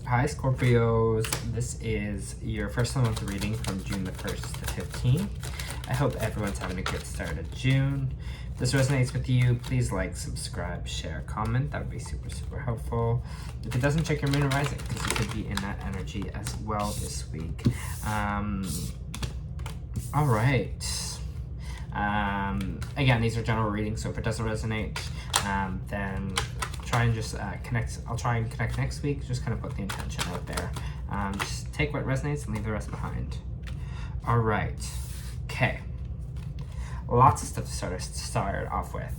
Hi Scorpios, this is your first month reading from June the 1st to 15th. I hope everyone's having a good start of June. If this resonates with you, please like, subscribe, share, comment. That would be super, super helpful. If it doesn't, check your moon and rising, because you could be in that energy as well this week. All right. Again, these are general readings, so if it doesn't resonate, then try and just connect. I'll try and connect next week. Just kind of put the intention out there. Just take what resonates and leave the rest behind. All right. Okay. Lots of stuff to start off with.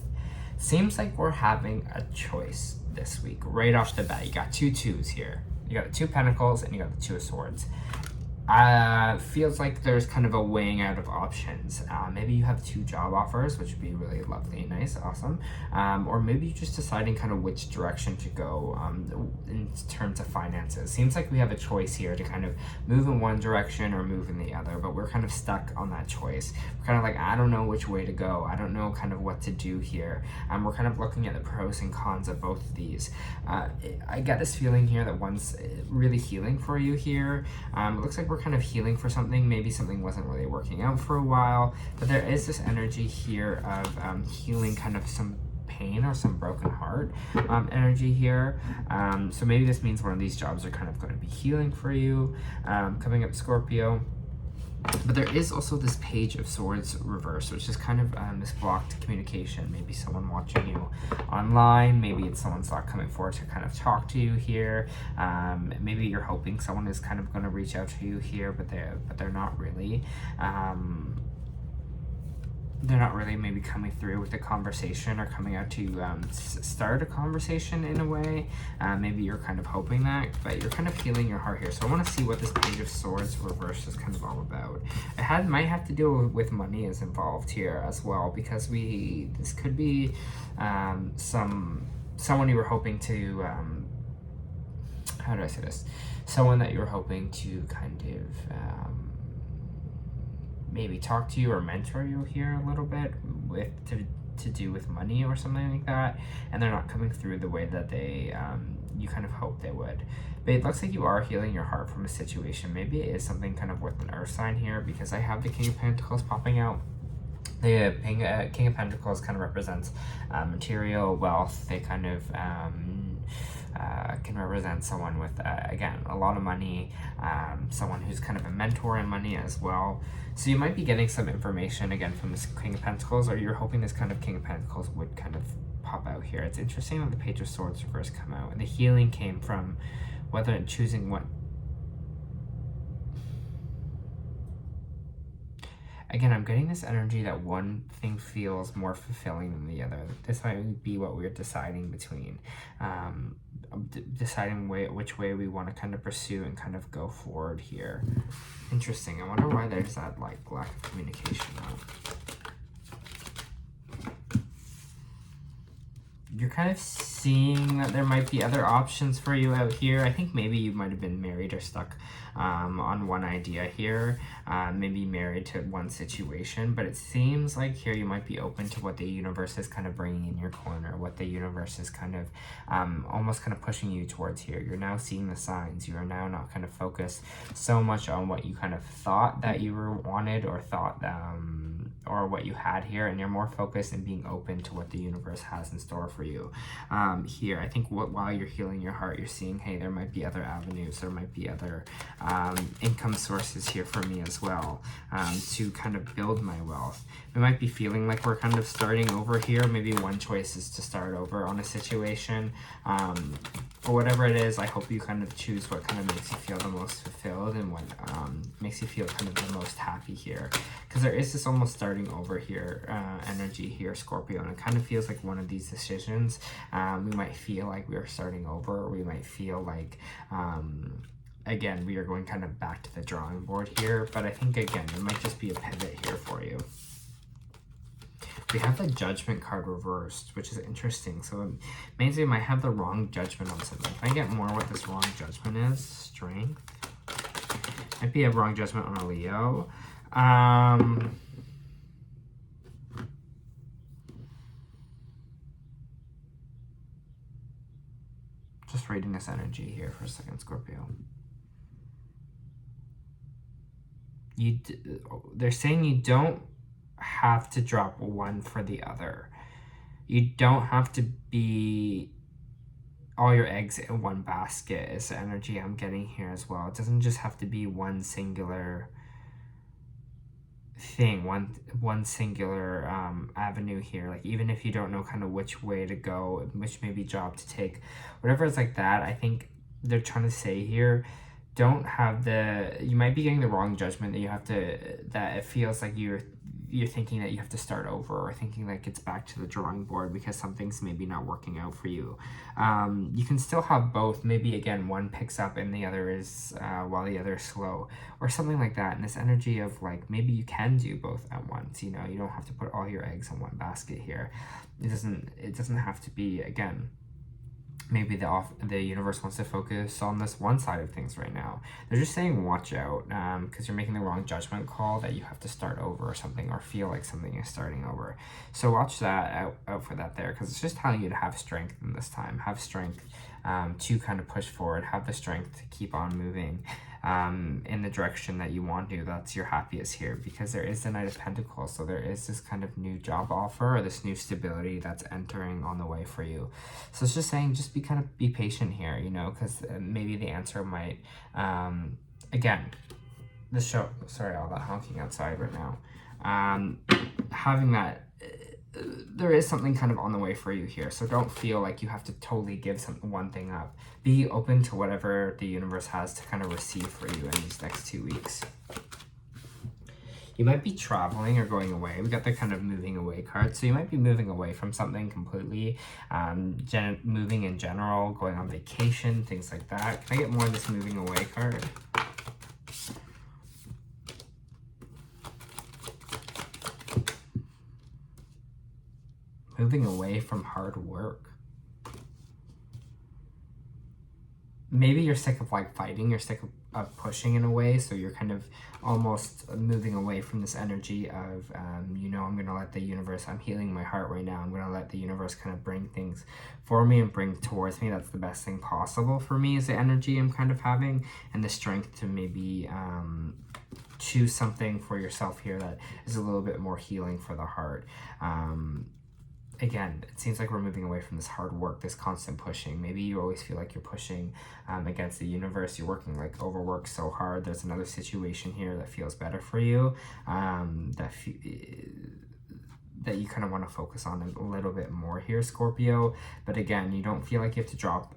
Seems like we're having a choice this week right off the bat. You got two twos here. You got the two pentacles and you got the two of swords. Feels like there's kind of a weighing out of options. Maybe you have two job offers, which would be really lovely, nice, awesome. Or maybe you're just deciding kind of which direction to go in terms of finances. Seems like we have a choice here to kind of move in one direction or move in the other, but we're kind of stuck on that choice. We're kind of like, I don't know which way to go. I don't know kind of what to do here. We're kind of looking at the pros and cons of both of these. I get this feeling here that one's really healing for you here. It looks like we're kind of healing for something. Maybe something wasn't really working out for a while, but there is this energy here of healing kind of some pain or some broken heart energy here. So maybe this means one of these jobs are kind of going to be healing for you coming up, Scorpio. But there is also this Page of Swords reverse, which is kind of this blocked communication. Maybe someone watching you online. Maybe it's someone's not coming forward to kind of talk to you here. Maybe you're hoping someone is kind of going to reach out to you here, but they're not really. They're not really maybe coming through with a conversation or coming out to start a conversation in a way. Maybe you're kind of hoping that, but you're kind of healing your heart here. So I want to see what this Page of Swords reverse is kind of all about. It might have to do with money is involved here as well, because this could be someone you were hoping to, how do I say this? Someone that you were hoping to kind of, maybe talk to you or mentor you here a little bit with to do with money or something like that, and they're not coming through the way that they you kind of hope they would. But it looks like you are healing your heart from a situation. Maybe it is something kind of with an earth sign here, because I have the King of Pentacles popping out. The King of Pentacles kind of represents material wealth. They kind of can represent someone with, again, a lot of money, someone who's kind of a mentor in money as well. So you might be getting some information, again, from this King of Pentacles, or you're hoping this kind of King of Pentacles would kind of pop out here. It's interesting that the Page of Swords reverse come out, and the healing came from whether choosing what. Again, I'm getting this energy that one thing feels more fulfilling than the other. This might be what we're deciding between. Deciding which way we want to kind of pursue and kind of go forward here. Interesting. I wonder why there's that like lack of communication now. You're kind of seeing that there might be other options for you out here. I think maybe you might have been married or stuck on one idea here, maybe married to one situation, but it seems like here you might be open to what the universe is kind of bringing in your corner, what the universe is kind of almost kind of pushing you towards here. You're now seeing the signs. You are now not kind of focused so much on what you kind of thought that you wanted or thought or what you had here, and you're more focused in being open to what the universe has in store for you here. I think while you're healing your heart, you're seeing, hey, there might be other avenues, there might be other income sources here for me as well, to kind of build my wealth. We might be feeling like we're kind of starting over here. Maybe one choice is to start over on a situation, or whatever it is. I hope you kind of choose what kind of makes you feel the most fulfilled and what makes you feel kind of the most happy here, because there is this almost starting over here energy here, Scorpio, and it kind of feels like one of these decisions, we might feel like we are starting over, or we might feel like again, we are going kind of back to the drawing board here. But I think, again, there might just be a pivot here for you. We have the Judgment card reversed, which is interesting. So it means we might have the wrong judgment on something. Can I get more what this wrong judgment is? Strength. Might be a wrong judgment on a Leo. Just reading this energy here for a second, Scorpio. They're saying you don't have to drop one for the other. You don't have to be all your eggs in one basket is the energy I'm getting here as well. It doesn't just have to be one singular thing, one singular avenue here. Like, even if you don't know kind of which way to go, which maybe job to take, whatever it's like that, I think they're trying to say here, don't have you might be getting the wrong judgment that you have to, that it feels like you're thinking that you have to start over, or thinking like it's back to the drawing board because something's maybe not working out for you. You can still have both. Maybe again, one picks up and the other is, while the other is slow, or something like that. And this energy of like, maybe you can do both at once, you know, you don't have to put all your eggs in one basket here. It doesn't have to be, again, maybe the universe wants to focus on this one side of things right now. They're just saying watch out, because you're making the wrong judgment call that you have to start over or something, or feel like something is starting over. So watch that out for that there, because it's just telling you to have strength in this time. Have strength to kind of push forward. Have the strength to keep on moving in the direction that you want to. That's your happiest here, because there is the Knight of Pentacles. So there is this kind of new job offer, or this new stability that's entering on the way for you. So it's just saying, just be patient here, you know, because maybe the answer might, again, sorry, all that honking outside right now, having that, there is something kind of on the way for you here. So don't feel like you have to totally give one thing up. Be open to whatever the universe has to kind of receive for you in these next 2 weeks. You might be traveling or going away. We got the kind of moving away card. So you might be moving away from something completely, moving in general, going on vacation, things like that. Can I get more of this moving away card? Moving away from hard work. Maybe you're sick of like fighting, you're sick of pushing in a way, so you're kind of almost moving away from this energy of, you know, I'm going to let the universe, I'm healing my heart right now, I'm going to let the universe kind of bring things for me and bring towards me. That's the best thing possible for me, is the energy I'm kind of having, and the strength to maybe choose something for yourself here that is a little bit more healing for the heart. Again, it seems like we're moving away from this hard work, this constant pushing. Maybe you always feel like you're pushing against the universe. You're working like overworked so hard. There's another situation here that feels better for you, that you kind of want to focus on a little bit more here, Scorpio. But again, you don't feel like you have to drop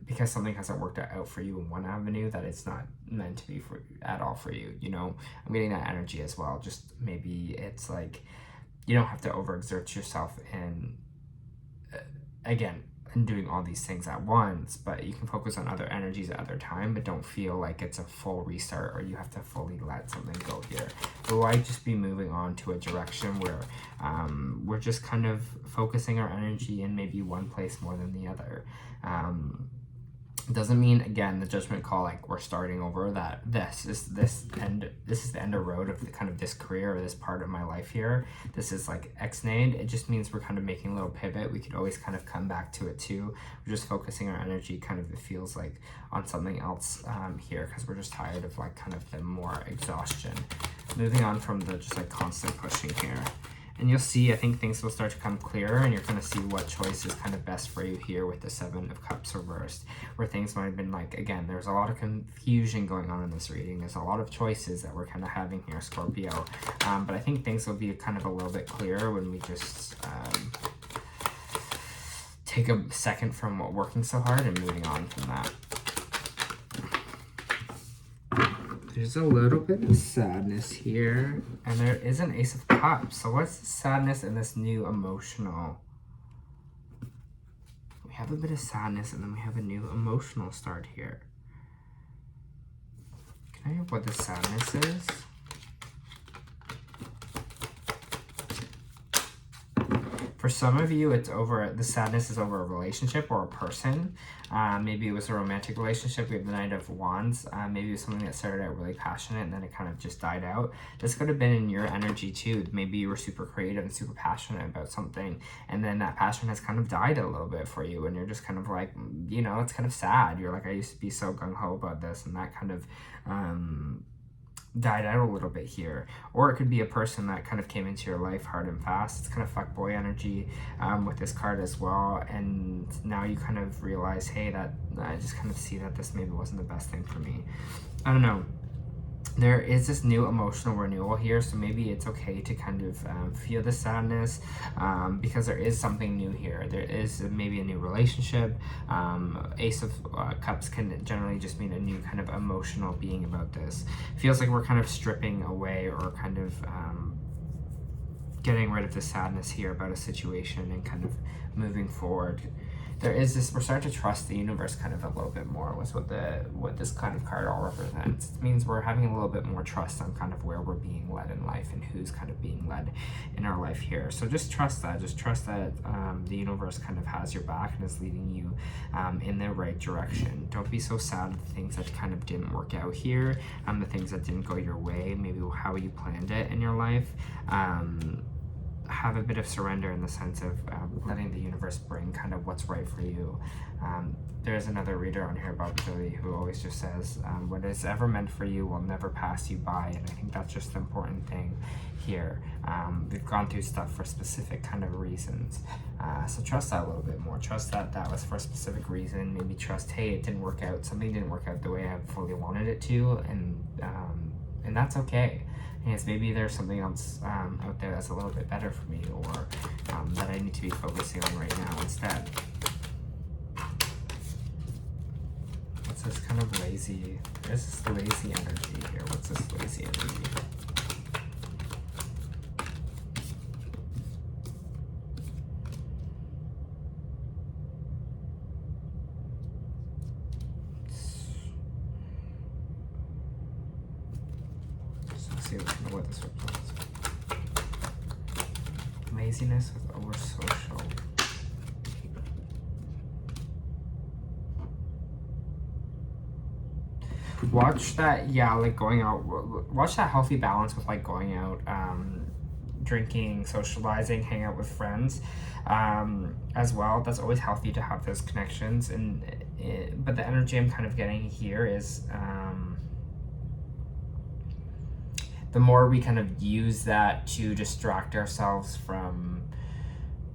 because something hasn't worked out for you in one avenue, that it's not meant to be at all for you. You know, I'm getting that energy as well. Just maybe it's like, you don't have to overexert yourself in, again, in doing all these things at once, but you can focus on other energies at other time, but don't feel like it's a full restart or you have to fully let something go here. But why just be moving on to a direction where we're just kind of focusing our energy in maybe one place more than the other. Doesn't mean, again, the judgment call, like we're starting over, that this is the end of road of the kind of this career or this part of my life here. This is like ex-nade. It just means we're kind of making a little pivot. We could always kind of come back to it too. We're just focusing our energy kind of, it feels like, on something else here, because we're just tired of like kind of the more exhaustion. Moving on from the just like constant pushing here. And you'll see, I think things will start to come clearer, and you're going to see what choice is kind of best for you here with the Seven of Cups reversed, where things might have been like, again, there's a lot of confusion going on in this reading. There's a lot of choices that we're kind of having here, Scorpio. But I think things will be kind of a little bit clearer when we just take a second from working so hard and moving on from that. There's a little bit of sadness here, and there is an Ace of Cups. So what's the sadness in this new emotional? We have a bit of sadness, and then we have a new emotional start here. Can I hear what the sadness is? For some of you, it's over, the sadness is over a relationship or a person. Maybe it was a romantic relationship. We have the Knight of Wands. Maybe it was something that started out really passionate and then it kind of just died out. This could have been in your energy too. Maybe you were super creative and super passionate about something, and then that passion has kind of died a little bit for you, and you're just kind of like, you know, it's kind of sad. You're like, I used to be so gung-ho about this, and that kind of died out a little bit here. Or it could be a person that kind of came into your life hard and fast. It's kind of fuckboy energy with this card as well, and now you kind of realize, hey, that I just kind of see that this maybe wasn't the best thing for me. I don't know. There is this new emotional renewal here, so maybe it's okay to kind of feel the sadness because there is something new here. There is maybe a new relationship. Ace of Cups can generally just mean a new kind of emotional being about this. Feels like we're kind of stripping away or kind of getting rid of the sadness here about a situation and kind of moving forward. There is this, we're starting to trust the universe kind of a little bit more was what this kind of card all represents. It means we're having a little bit more trust on kind of where we're being led in life and who's kind of being led in our life here. So just trust that. Just trust that the universe kind of has your back and is leading you in the right direction. Don't be so sad at the things that kind of didn't work out here, the things that didn't go your way, maybe how you planned it in your life. Have a bit of surrender in the sense of letting the universe bring kind of what's right for you. There's another reader on here, Bob Jolie, who always just says, what is ever meant for you will never pass you by. And I think that's just the important thing here. We've gone through stuff for specific kind of reasons. So trust that a little bit more. Trust that that was for a specific reason. Maybe trust, hey, it didn't work out. Something didn't work out the way I fully wanted it to. And that's okay. Yes, maybe there's something else out there that's a little bit better for me, or that I need to be focusing on right now instead. What's this kind of lazy? There's this lazy energy here. What's this lazy energy? What this represents. Laziness with over social. Watch that, yeah, like going out, watch that healthy balance with like going out, drinking, socializing, hang out with friends as well. That's always healthy to have those connections. But the energy I'm kind of getting here is the more we kind of use that to distract ourselves from,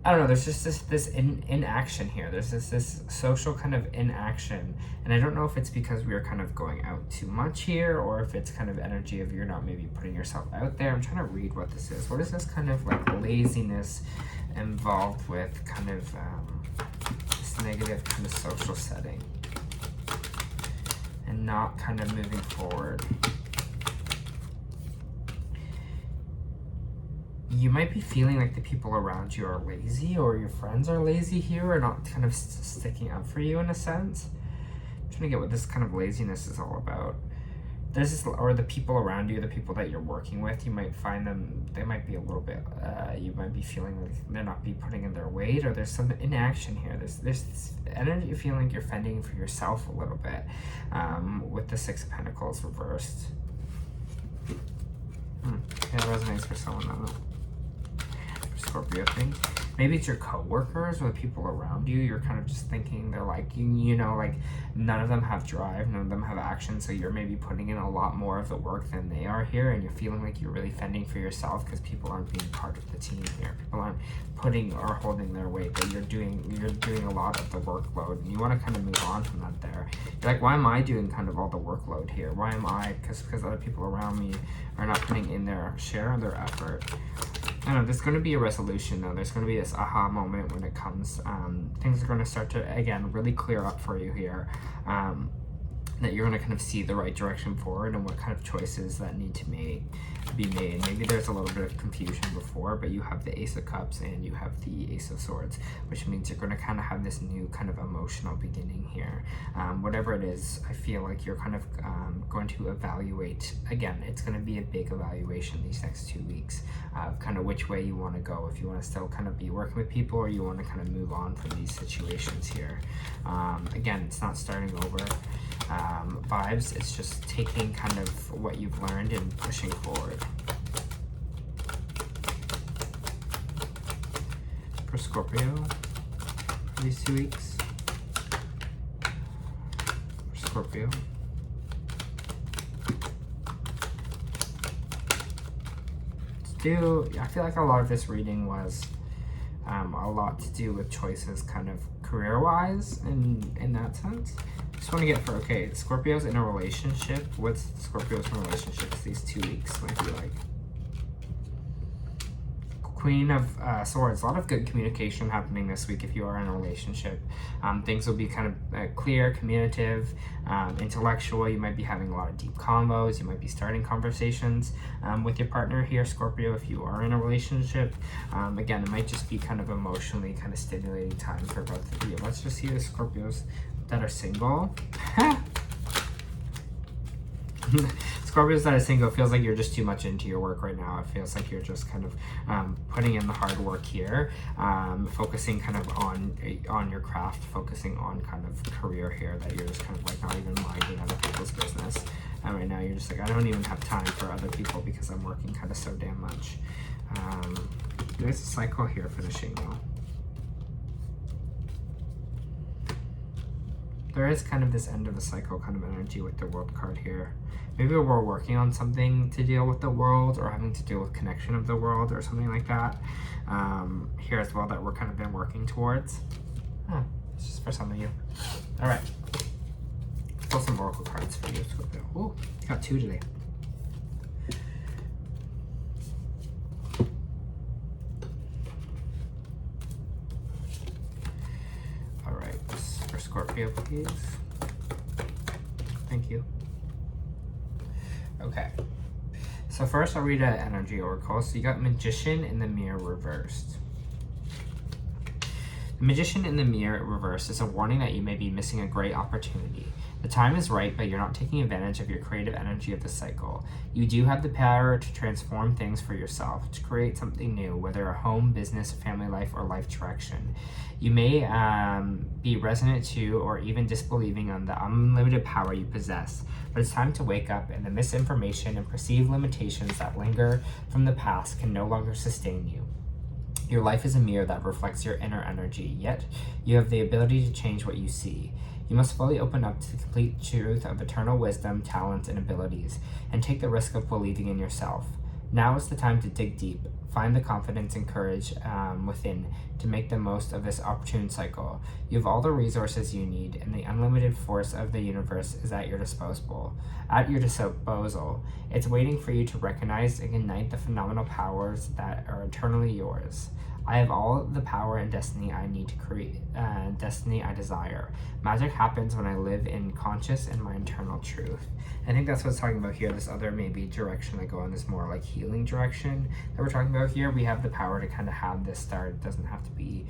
I don't know, there's just this inaction here. There's this social kind of inaction. And I don't know if it's because we are kind of going out too much here, or if it's kind of energy of you're not maybe putting yourself out there. I'm trying to read what this is. What is this kind of like laziness involved with kind of this negative kind of social setting and not kind of moving forward? You might be feeling like the people around you are lazy, or your friends are lazy here, or not kind of sticking up for you in a sense. I'm trying to get what this kind of laziness is all about. There's this, or the people around you, the people that you're working with, you might find them, they might be a little bit, you might be feeling like they're not be putting in their weight, or there's some inaction here. There's this energy, you feel like you're fending for yourself a little bit with the Six of Pentacles reversed. Yeah, it resonates for someone though. Scorpio thing. Maybe it's your co-workers or the people around you. You're kind of just thinking they're like, you know, like none of them have drive, none of them have action, so you're maybe putting in a lot more of the work than they are here, and you're feeling like you're really fending for yourself because people aren't being part of the team here. People aren't putting or holding their weight, but you're doing a lot of the workload, and you want to kind of move on from that there. You're like, why am I doing kind of all the workload here? Why am I? Because other people around me are not putting in their share of their effort. I don't know, there's going to be a resolution though. There's going to be this aha moment when it comes. Things are going to start to, again, really clear up for you here. that you're going to kind of see the right direction forward and what kind of choices that need to be made. Maybe there's a little bit of confusion before, but you have the Ace of Cups and you have the Ace of Swords, which means you're going to kind of have this new kind of emotional beginning here. Whatever it is, I feel like you're kind of going to evaluate. Again, it's going to be a big evaluation these next 2 weeks of kind of which way you want to go. If you want to still kind of be working with people, or you want to kind of move on from these situations here. Again, it's not starting over vibes, it's just taking kind of what you've learned and pushing forward. For Scorpio, for these 2 weeks. For Scorpio. I feel like a lot of this reading was a lot to do with choices kind of career-wise in that sense. Just want to get for, okay, Scorpio's in a relationship. What's Scorpio's in relationships these 2 weeks might be like? Queen of Swords, a lot of good communication happening this week if you are in a relationship. Things will be kind of clear, communicative, intellectual. You might be having a lot of deep convos. You might be starting conversations with your partner here, Scorpio, if you are in a relationship. Again, it might just be kind of emotionally kind of stimulating time for both of you. Let's just see the Scorpios that are single. Scorpios that are single, feels like you're just too much into your work right now. It feels like you're just kind of putting in the hard work here, focusing kind of on your craft, focusing on kind of career here, that you're just kind of like not even minding other people's business. And right now you're just like, I don't even have time for other people because I'm working kind of so damn much. There's a cycle here finishing though. There is kind of this end of the cycle kind of energy with the World card here. Maybe we're working on something to deal with the world, or having to deal with connection of the world or something like that here as well, that we're kind of been working towards. It's just for some of you. All right. Pull some oracle cards for you, Scorpio. Oh, you got 2 today. All right, for Scorpio, please. Thank you. Okay, so first I'll read an energy oracle. So you got Magician in the Mirror reversed. The Magician in the Mirror reversed is a warning that you may be missing a great opportunity. The time is right, but you're not taking advantage of your creative energy of the cycle. You do have the power to transform things for yourself, to create something new, whether a home, business, family life, or life direction. You may be resonant to, or even disbelieving on the unlimited power you possess, but it's time to wake up, and the misinformation and perceived limitations that linger from the past can no longer sustain you. Your life is a mirror that reflects your inner energy, yet you have the ability to change what you see. You must fully open up to the complete truth of eternal wisdom, talents, and abilities, and take the risk of believing in yourself. Now is the time to dig deep. Find the confidence and courage within to make the most of this opportune cycle. You have all the resources you need, and the unlimited force of the universe is at your disposal. It's waiting for you to recognize and ignite the phenomenal powers that are eternally yours. I have all the power and destiny I need to create, destiny I desire. Magic happens when I live in conscious and my internal truth. I think that's what it's talking about here. This other maybe direction I go in, this more like healing direction that we're talking about here. We have the power to kind of have this start. It doesn't have to be,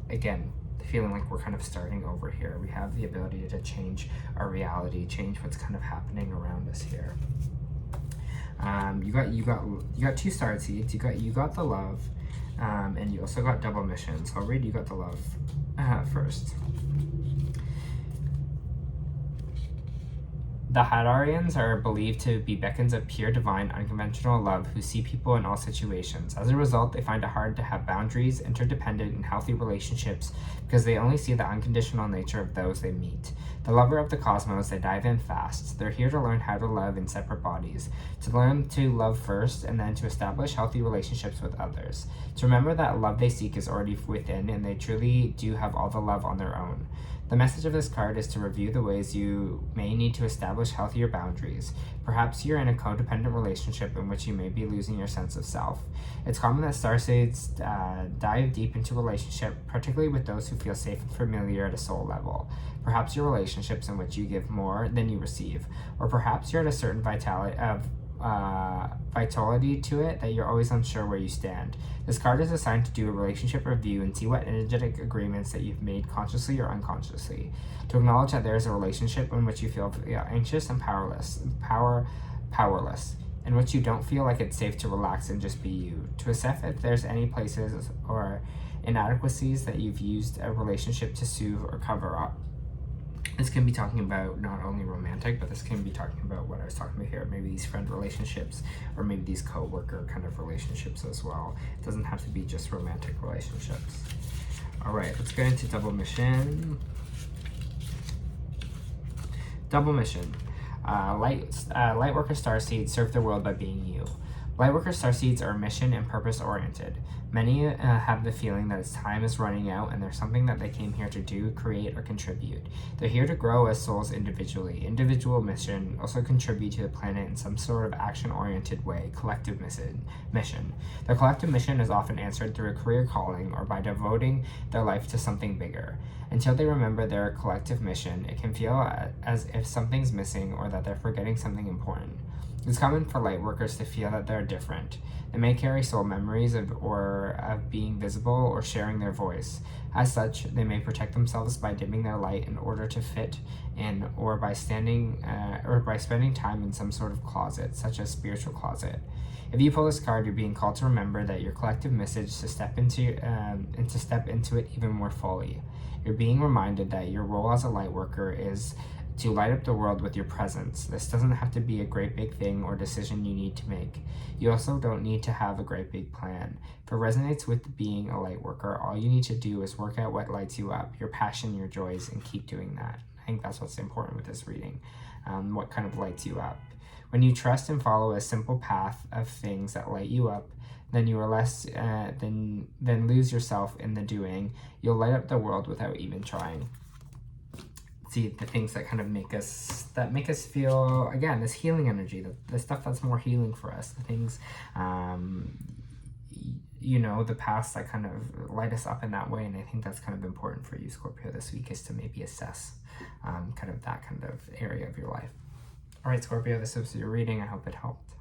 again, feeling like we're kind of starting over here. We have the ability to change our reality, change what's kind of happening around us here. You got 2 star seeds. You got the love. And you also got double mission. So I'll read you got the love first. The Hadarians are believed to be beacons of pure, divine, unconventional love who see people in all situations. As a result, they find it hard to have boundaries, interdependent, and healthy relationships because they only see the unconditional nature of those they meet. The lover of the cosmos, they dive in fast. They're here to learn how to love in separate bodies, to learn to love first, and then to establish healthy relationships with others. To remember that love they seek is already within, and they truly do have all the love on their own. The message of this card is to review the ways you may need to establish healthier boundaries. Perhaps you're in a codependent relationship in which you may be losing your sense of self. It's common that starseeds dive deep into relationship, particularly with those who feel safe and familiar at a soul level. Perhaps your relationships in which you give more than you receive, or perhaps you're at a certain vitality to it that you're always unsure where you stand. This card is assigned to do a relationship review and see what energetic agreements that you've made consciously or unconsciously. To acknowledge that there is a relationship in which you feel anxious and powerless, in which you don't feel like it's safe to relax and just be you. To assess if there's any places or inadequacies that you've used a relationship to soothe or cover up. This can be talking about not only romantic, but this can be talking about what I was talking about here, maybe these friend relationships, or maybe these co-worker kind of relationships as well. It doesn't have to be just romantic relationships. All right, let's get into double mission. Double mission. Lightworker starseeds serve the world by being you. Lightworker starseeds are mission and purpose oriented. Many have the feeling that its time is running out and there's something that they came here to do, create, or contribute. They're here to grow as souls individually. Individual mission, also contribute to the planet in some sort of action-oriented way, collective mission. Their collective mission is often answered through a career calling or by devoting their life to something bigger. Until they remember their collective mission, it can feel as if something's missing or that they're forgetting something important. It's common for lightworkers to feel that they're different. They may carry soul memories of being visible or sharing their voice. As such, they may protect themselves by dimming their light in order to fit in, or by spending time in some sort of closet, such as spiritual closet. If you pull this card, you're being called to remember that your collective message to step into it even more fully. You're being reminded that your role as a lightworker is to light up the world with your presence. This doesn't have to be a great big thing or decision you need to make. You also don't need to have a great big plan. If it resonates with being a light worker, all you need to do is work out what lights you up, your passion, your joys, and keep doing that. I think that's what's important with this reading. What kind of lights you up. When you trust and follow a simple path of things that light you up, then you are less than lose yourself in the doing. You'll light up the world without even trying. See the things that kind of make us feel, again, this healing energy, the stuff that's more healing for us, the things the past that kind of light us up in that way. And I think that's kind of important for you, Scorpio, this week, is to maybe assess kind of that kind of area of your life. All right, Scorpio, this was your reading. I hope it helped.